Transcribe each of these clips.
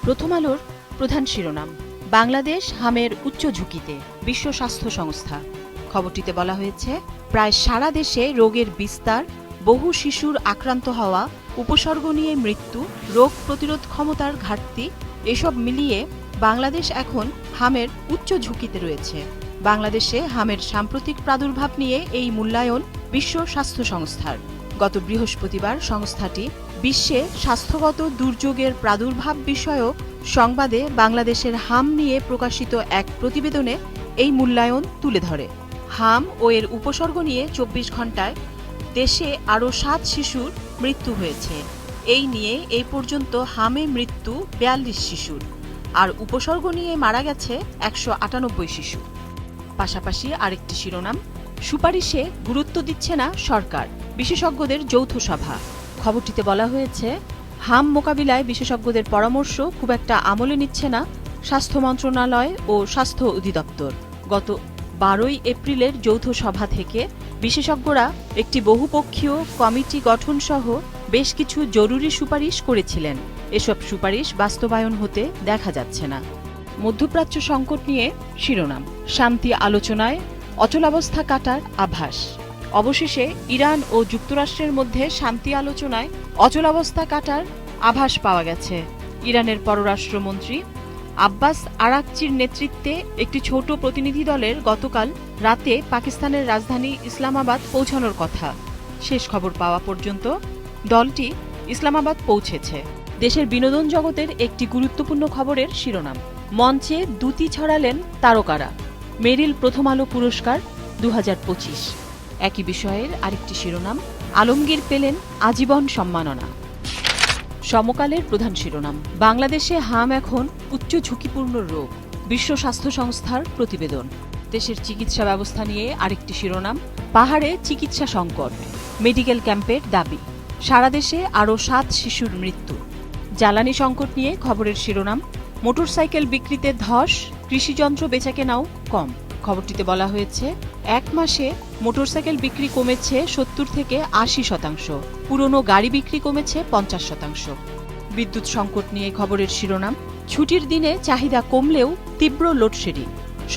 প্রথম আলোর প্রধান শিরোনাম, বাংলাদেশ হামের উচ্চ ঝুঁকিতে, বিশ্ব স্বাস্থ্য সংস্থা। খবরটিতে বলা হয়েছে, প্রায় সারা দেশে রোগের বিস্তার, বহু শিশুর আক্রান্ত হওয়া, উপসর্গ নিয়ে মৃত্যু, রোগ প্রতিরোধ ক্ষমতার ঘাটতি, এসব মিলিয়ে বাংলাদেশ এখন হামের উচ্চ ঝুঁকিতে রয়েছে। বাংলাদেশে হামের সাম্প্রতিক প্রাদুর্ভাব নিয়ে এই মূল্যায়ন বিশ্ব স্বাস্থ্য সংস্থার। গত বৃহস্পতিবার সংস্থাটি বিশ্বে স্বাস্থ্যগত দুর্যোগের প্রাদুর্ভাব বিষয়ক সংবাদে বাংলাদেশের হাম নিয়ে প্রকাশিত এক প্রতিবেদনে এই মূল্যায়ন তুলে ধরে। হাম ও এর উপসর্গ নিয়ে ২৪ ঘণ্টায় দেশে আরও ৭ শিশুর মৃত্যু হয়েছে। এই নিয়ে এই পর্যন্ত হামে মৃত্যু ৪২ শিশুর, আর উপসর্গ নিয়ে মারা গেছে ১৯৮ শিশু। পাশাপাশি আরেকটি শিরোনাম, সুপারিশে গুরুত্ব দিচ্ছে না সরকার, বিশেষজ্ঞদের যৌথ সভা। খবরটিতে বলা হয়েছে, হাম মোকাবিলায় বিশেষজ্ঞদের পরামর্শ খুব একটা আমলে নিচ্ছে না স্বাস্থ্য মন্ত্রণালয় ও স্বাস্থ্য অধিদপ্তর। গত ১২ এপ্রিলের যৌথ সভা থেকে বিশেষজ্ঞরা একটি বহুপক্ষীয় কমিটি গঠন সহ বেশ কিছু জরুরি সুপারিশ করেছিলেন। এসব সুপারিশ বাস্তবায়ন হতে দেখা যাচ্ছে না। মধ্যপ্রাচ্য সংকট নিয়ে শিরোনাম, শান্তি আলোচনায় অচলাবস্থা কাটার আভাস। অবশেষে ইরান ও যুক্তরাষ্ট্রের মধ্যে শান্তি আলোচনায় অচলাবস্থা কাটার আভাস পাওয়া গেছে। ইরানের পররাষ্ট্রমন্ত্রী আব্বাস আরাকচির নেতৃত্বে একটি ছোট প্রতিনিধি দলের গতকাল রাতে পাকিস্তানের রাজধানী ইসলামাবাদ পৌঁছানোর কথা। শেষ খবর পাওয়া পর্যন্ত দলটি ইসলামাবাদ পৌঁছেছে। দেশের বিনোদন জগতের একটি গুরুত্বপূর্ণ খবরের শিরোনাম, মঞ্চে দ্যুতি ছড়ালেন তারকারা, মেরিল প্রথম আলো পুরস্কার ২০২৫। একই বিষয়ের আরেকটি শিরোনাম, আলমগীর পেলেন আজীবন সম্মাননা। সমকালের প্রধান শিরোনাম, বাংলাদেশে হাম এখন উচ্চ ঝুঁকিপূর্ণ রোগ, বিশ্ব স্বাস্থ্য সংস্থার প্রতিবেদন। দেশের চিকিৎসা ব্যবস্থা নিয়ে আরেকটি শিরোনাম, পাহাড়ে চিকিৎসা সংকট, মেডিকেল ক্যাম্পের দাবি, সারা দেশে আরও ৭ শিশুর মৃত্যু। জ্বালানি সংকট নিয়ে খবরের শিরোনাম, মোটরসাইকেল বিক্রিতে ধস, কৃষিযন্ত্র বেচাকেনাও কম। খবরটিতে বলা হয়েছে, এক মাসে মোটরসাইকেল বিক্রি কমেছে ৭০ থেকে ৮০%, পুরনো গাড়ি বিক্রি কমেছে ৫০%। বিদ্যুৎ সংকট নিয়ে খবরের শিরোনাম, ছুটির দিনে চাহিদা কমলেও তীব্র লোডশেডিং।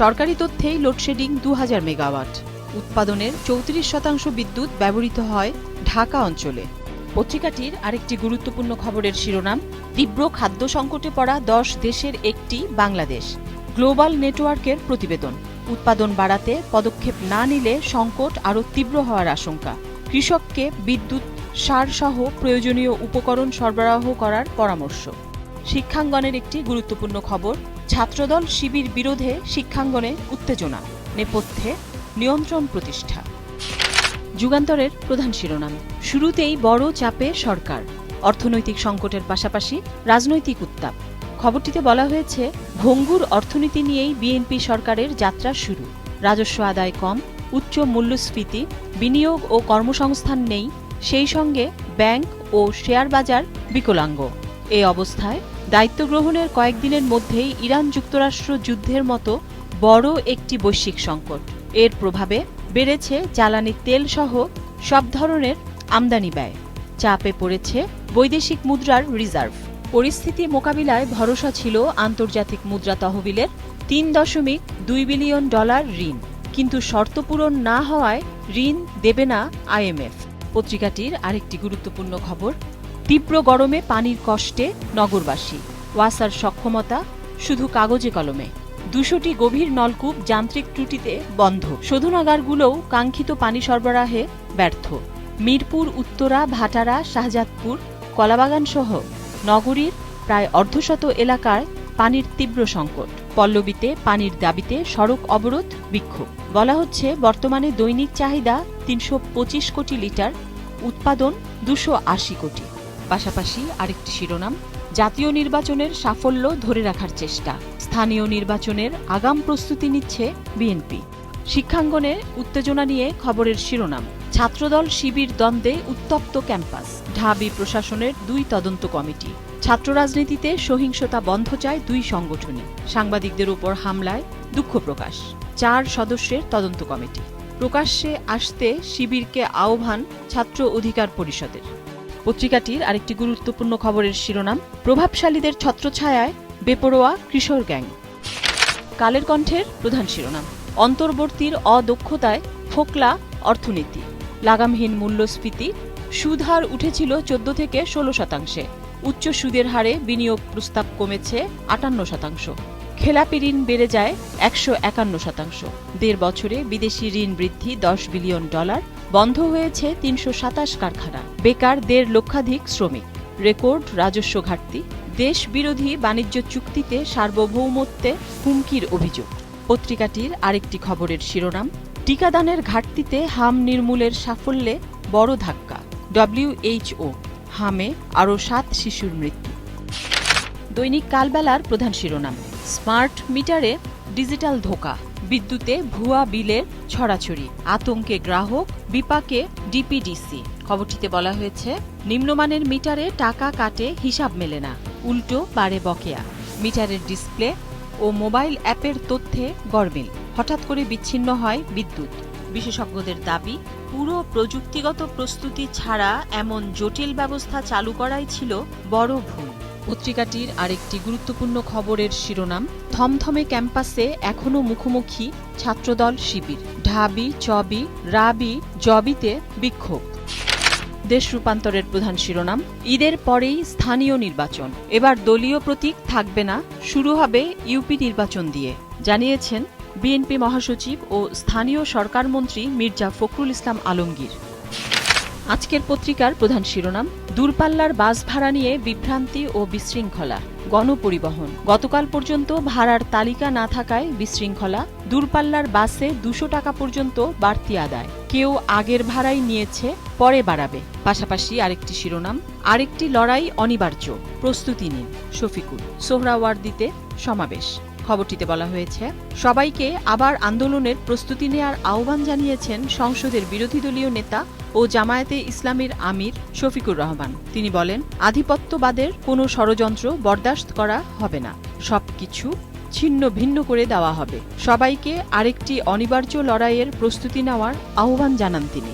সরকারি তথ্যেই লোডশেডিং ২০০০ মেগাওয়াট। উৎপাদনের ৩৪% বিদ্যুৎ ব্যবহৃত হয় ঢাকা অঞ্চলে। পত্রিকাটির আরেকটি গুরুত্বপূর্ণ খবরের শিরোনাম, তীব্র খাদ্য সংকটে পড়া ১০ দেশের একটি বাংলাদেশ, গ্লোবাল নেটওয়ার্কের প্রতিবেদন। উৎপাদন বাড়াতে পদক্ষেপ না নিলে সংকট আরও তীব্র হওয়ার আশঙ্কা। কৃষককে বিদ্যুৎ, সার সহ প্রয়োজনীয় উপকরণ সরবরাহ করার পরামর্শ। শিক্ষাঙ্গনের একটি গুরুত্বপূর্ণ খবর, ছাত্রদল শিবির বিরোধে শিক্ষাঙ্গনে উত্তেজনা, নেপথ্যে নিয়ন্ত্রণ প্রতিষ্ঠা। যুগান্তরের প্রধান শিরোনাম, শুরুতেই বড় চাপে সরকার, অর্থনৈতিক সংকটের পাশাপাশি রাজনৈতিক উত্তাপ। খবরটিতে বলা হয়েছে, ভঙ্গুর অর্থনীতি নিয়েই বিএনপি সরকারের যাত্রা শুরু। রাজস্ব আদায় কম, উচ্চ মূল্যস্ফীতি, বিনিয়োগ ও কর্মসংস্থান নেই, সেই সঙ্গে ব্যাংক ও শেয়ার বাজার বিকলাঙ্গ। এ অবস্থায় দায়িত্ব গ্রহণের কয়েকদিনের মধ্যেই ইরান যুক্তরাষ্ট্র যুদ্ধের মতো বড় একটি বৈশ্বিক সংকট। এর প্রভাবে বেড়েছে জ্বালানি তেল সহ সব ধরনের আমদানি ব্যয়। চাপে পড়েছে বৈদেশিক মুদ্রার রিজার্ভ। পরিস্থিতি মোকাবিলায় ভরসা ছিল আন্তর্জাতিক মুদ্রা তহবিলের $৩.২ বিলিয়ন ঋণ, কিন্তু শর্ত পূরণ না হওয়ায় ঋণ দেবে না আইএমএফ। পত্রিকাটির আরেকটি গুরুত্বপূর্ণ খবর, তীব্র গরমে পানির কষ্টে নগরবাসী, ওয়াসার সক্ষমতা শুধু কাগজে কলমে। ২০০টি গভীর নলকূপ যান্ত্রিক ত্রুটিতে বন্ধ, শোধনাগারগুলোও কাঙ্ক্ষিত পানি সরবরাহে ব্যর্থ। মিরপুর, উত্তরা, ভাটারা, শাহজাদপুর, কলাবাগান সহ নগরীর প্রায় অর্ধশত এলাকায় পানির তীব্র সংকট। পল্লবীতে পানির দাবিতে সড়ক অবরোধ, বিক্ষোভ। বলা হচ্ছে, বর্তমানে দৈনিক চাহিদা ৩২৫ কোটি লিটার, উৎপাদন ২৮০ কোটি। পাশাপাশি আরেকটি শিরোনাম, জাতীয় নির্বাচনের সাফল্য ধরে রাখার চেষ্টা, স্থানীয় নির্বাচনের আগাম প্রস্তুতি নিচ্ছে বিএনপি। শিক্ষাঙ্গনে উত্তেজনা নিয়ে খবরের শিরোনাম, ছাত্রদল শিবির দ্বন্দ্বে উত্তপ্ত ক্যাম্পাস, ঢাবি প্রশাসনের ২ তদন্ত কমিটি। ছাত্র রাজনীতিতে সহিংসতা বন্ধ চায় ২ সংগঠনই। সাংবাদিকদের উপর হামলায় দুঃখ প্রকাশ, ৪ সদস্যের তদন্ত কমিটি। প্রকাশ্যে আসতে শিবিরকে আহ্বান ছাত্র অধিকার পরিষদের। পত্রিকাটির আরেকটি গুরুত্বপূর্ণ খবরের শিরোনাম, প্রভাবশালীদের ছত্রছায়ায় বেপরোয়া কিশোর গ্যাং। কালের কণ্ঠের প্রধান শিরোনাম, অন্তর্বর্তীর অদক্ষতায় ফোকলা অর্থনীতি, লাগামহীন মূল্যস্ফীতি, সুদহার উঠেছিল 14 থেকে 16%, উচ্চ সুদের হারে বিনিয়োগ প্রস্তাব কমেছে 58%, খেলাপি ঋণ বেড়ে যায় 151%, 1.5 বছরে বিদেশি ঋণ বৃদ্ধি $10 বিলিয়ন, বন্ধ হয়েছে 327 কারখানা, বেকার 1.5 লক্ষাধিক শ্রমিক, রেকর্ড রাজস্ব ঘাটতি, দেশ বিরোধী বাণিজ্য চুক্তিতে সার্বভৌমত্বে হুমকির অভিযোগ। পত্রিকাটির আরেকটি খবরের শিরোনাম, টিকাদানের ঘাটতিতে হাম নির্মূলের সাফল্যে বড় ধাক্কা, WHO, হামে আরও 7 শিশুর মৃত্যু। দৈনিক কালবেলার প্রধান শিরোনাম, স্মার্ট মিটারে ডিজিটাল ধোঁকা, বিদ্যুতে ভুয়া বিলের ছড়াছড়ি, আতঙ্কে গ্রাহক, বিপাকে ডিপিডিসি। খবরটিতে বলা হয়েছে, নিম্নমানের মিটারে টাকা কাটে হিসাব মেলে না, উল্টো বাড়ে বকেয়া, মিটারের ডিসপ্লে ও মোবাইল অ্যাপের তথ্যে গরমিল, হঠাৎ করে বিচ্ছিন্ন হয় বিদ্যুৎ। বিশেষজ্ঞদের দাবি, পুরো প্রযুক্তিগত প্রস্তুতি ছাড়া এমন জটিল ব্যবস্থা চালু করাই ছিল বড় ভুল। পত্রিকাটির আরেকটি গুরুত্বপূর্ণ খবরের শিরোনাম, থমথমে ক্যাম্পাসে এখনও মুখোমুখি ছাত্রদল শিবির, ঢাবি চবি রাবি জবিতে বিক্ষোভ। দেশ রূপান্তরের প্রধান শিরোনাম, ঈদের পরেই স্থানীয় নির্বাচন, এবার দলীয় প্রতীক থাকবে না, শুরু হবে ইউপি নির্বাচন দিয়ে, জানিয়েছেন বিএনপি মহাসচিব ও স্থানীয় সরকারমন্ত্রী মির্জা ফখরুল ইসলাম আলমগীর। আজকের পত্রিকার প্রধান শিরোনাম, দূরপাল্লার বাস ভাড়া নিয়ে বিভ্রান্তি ও বিশৃঙ্খলা, গণপরিবহন, গতকাল পর্যন্ত ভাড়ার তালিকা না থাকায় বিশৃঙ্খলা, দূরপাল্লার বাসে 200 টাকা পর্যন্ত বাড়তি আদায়, কেউ আগের ভাড়াই নিয়েছে, পরে বাড়াবে। পাশাপাশি আরেকটি শিরোনাম, আরেকটি লড়াই অনিবার্য, প্রস্তুতি নিন, শফিকুল, সোহরাওয়ার্দীতে সমাবেশ। খবরটিতে বলা হয়েছে, সবাইকে আবার আন্দোলনের প্রস্তুতি নেয়ার আহ্বান জানিয়েছেন সংসদের বিরোধী দলীয় নেতা ও জামায়াতে ইসলামীর আমির শফিকুর রহমান। তিনি বলেন, আধিপত্যবাদের কোনো ষড়যন্ত্র বরদাস্ত করা হবে না, সবকিছু ছিন্ন ভিন্ন করে দেওয়া হবে, সবাইকে আরেকটি অনিবার্য লড়াইয়ের প্রস্তুতি নেওয়ার আহ্বান জানান তিনি।